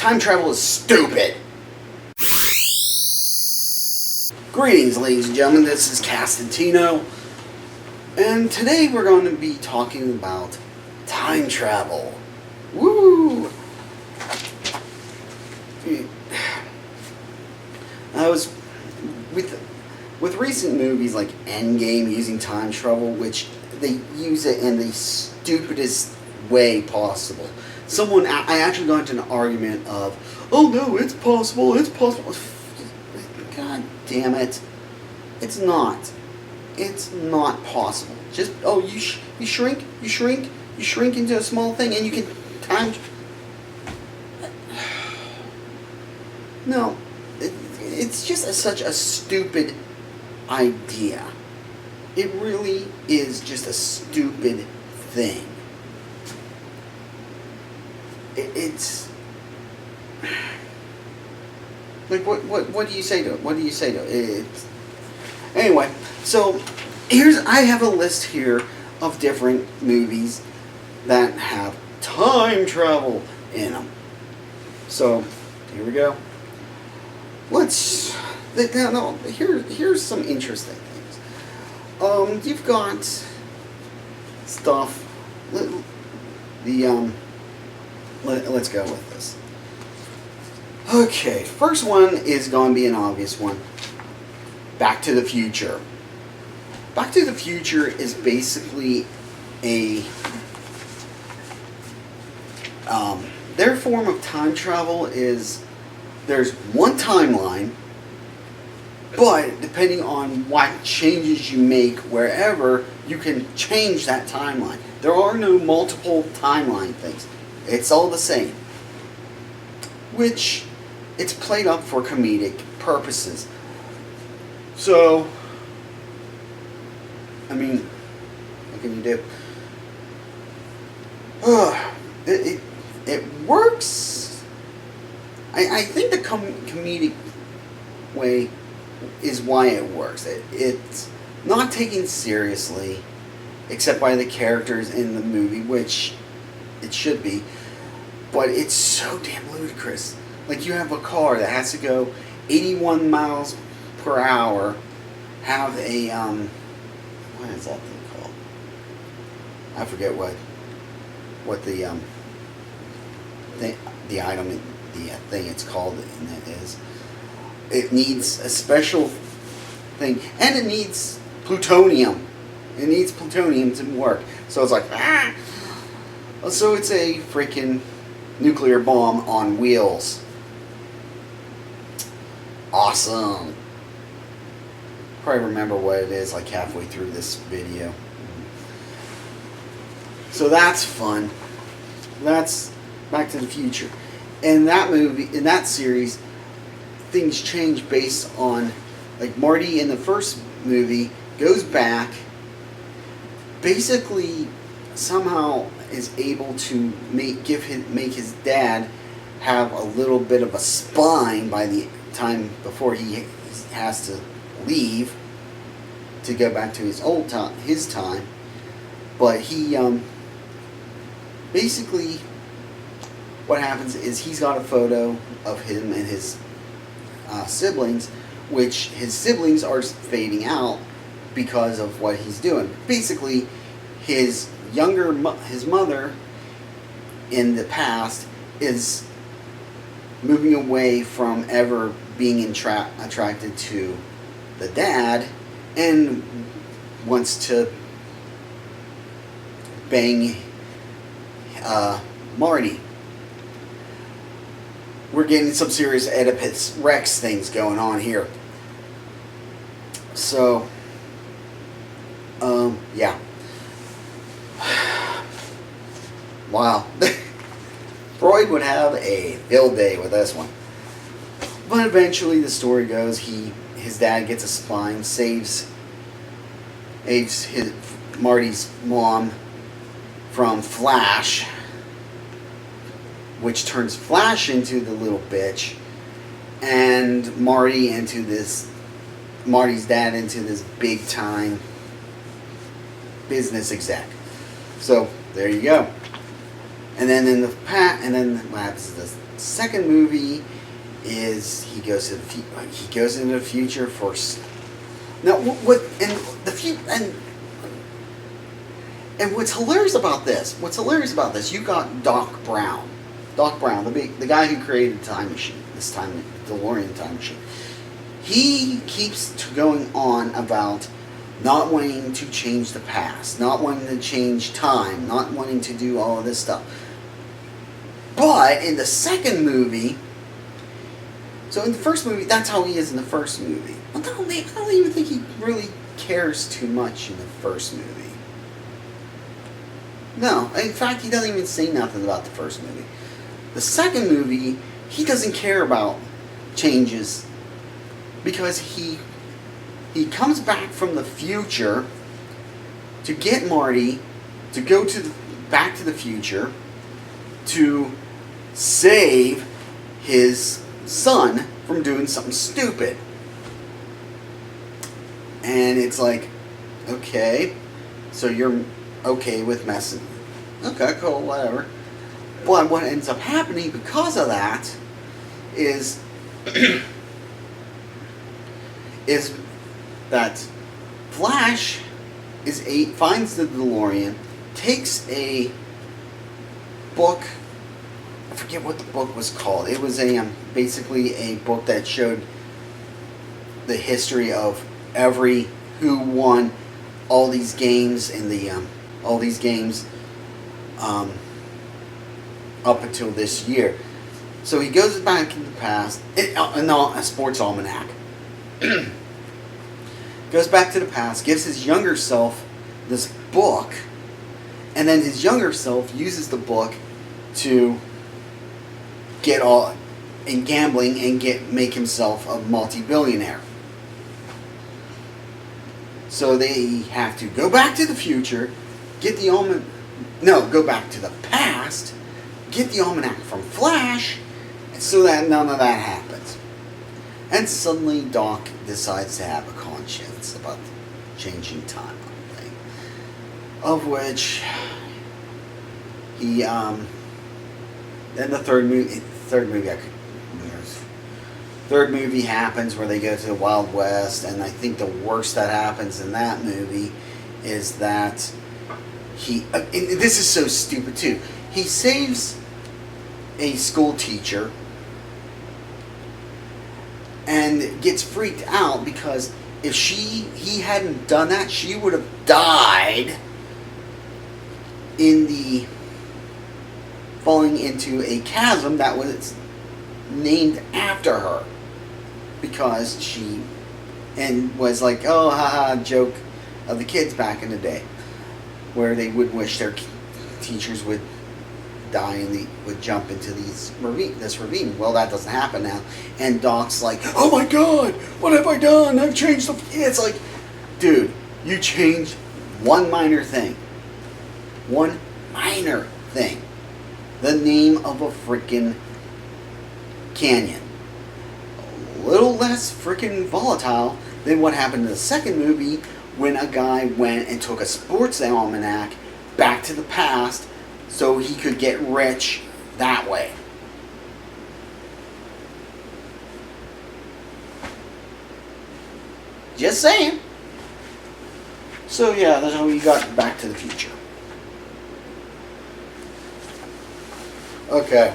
Time travel is stupid. Greetings, ladies and gentlemen. This is Castantino, and today we're going to be talking about time travel. Woo! I was with recent movies like Endgame using time travel, which they use it in the stupidest way possible. I actually got into an argument of, oh no, it's possible, it's possible. God damn it. It's not. It's not possible. Just, oh, you shrink into a small thing and you can time... No. It's just such a stupid idea. It really is just a stupid thing. It's like what do you say to it? What do you say to it? Anyway, so I have a list here of different movies that have time travel in them. So here we go. Here's some interesting things. You've got stuff. Let's go with this. Okay, first one is going to be an obvious one. Back to the Future. Back to the Future is basically their form of time travel is there's one timeline, but depending on what changes you make wherever, you can change that timeline. There are no multiple timeline things. It's all the same. Which, it's played up for comedic purposes. So, I mean, what can you do? It works. I think the comedic way is why it works. It's not taken seriously, except by the characters in the movie, which it should be. But it's so damn ludicrous. Like, you have a car that has to go 81 miles per hour, have a, what is that thing called? I forget what the item, the thing it's called, and it is. It needs a special thing, and it needs plutonium. It needs plutonium to work. So it's like, ah! So it's a freaking nuclear bomb on wheels. Awesome. Probably remember what it is like halfway through this video. So that's fun. That's Back to the Future. In that movie, in that series, things change based on, like, Marty in the first movie goes back, basically somehow is able to make his dad have a little bit of a spine by the time before he has to leave to go back to his time. But he basically, what happens is he's got a photo of him and his siblings, which his siblings are fading out because of what he's doing. Basically, his mother in the past is moving away from ever being attracted to the dad and wants to bang Marty. We're getting some serious Oedipus Rex things going on here. So, yeah. Wow. Freud would have a field day with this one. But eventually the story goes, his dad gets a spine, saves Marty's mom from Flash, which turns Flash into the little bitch, and Marty's dad into this big time business exec. So there you go. And then what happens is this: second movie is he goes into the future for now. What and the few and what's hilarious about this? You got Doc Brown, the guy who created the time machine. This time, DeLorean time machine. He keeps going on about not wanting to change the past, not wanting to change time, not wanting to do all of this stuff. But in the second movie, so in the first movie, that's how he is in the first movie. I don't even think he really cares too much in the first movie. No, in fact, he doesn't even say nothing about the first movie. The second movie, he doesn't care about changes because he comes back from the future to get Marty to go back to the future to save his son from doing something stupid. And it's like, okay, so you're okay with messing. Okay, cool, whatever. But what ends up happening because of that is that Flash finds the DeLorean, takes a book. I forget what the book was called. It was basically a book that showed the history of who won all these games in the up until this year. So he goes back in the past. A sports almanac. Goes back to the past, gives his younger self this book, and then his younger self uses the book to get all in gambling and make himself a multi-billionaire. So they have to go back to the future, go back to the past, get the almanac from Flash, so that none of that happens. And suddenly Doc decides to have a conscience about changing time, thing. Of which he then the third movie happens where they go to the Wild West, and I think the worst that happens in that movie is that and this is so stupid too. He saves a school teacher and gets freaked out because if he hadn't done that, she would have died falling into a chasm that was named after her, because she was like, oh, haha, joke of the kids back in the day, where they would wish their teachers would die and would jump into this ravine. Well, that doesn't happen now. And Doc's like, oh my God, what have I done? I've changed It's like, dude, you changed one minor thing. One minor thing. The name of a freaking canyon. A little less freaking volatile than what happened in the second movie when a guy went and took a sports almanac back to the past so he could get rich that way. Just saying. So yeah, that's how we got Back to the Future. Okay.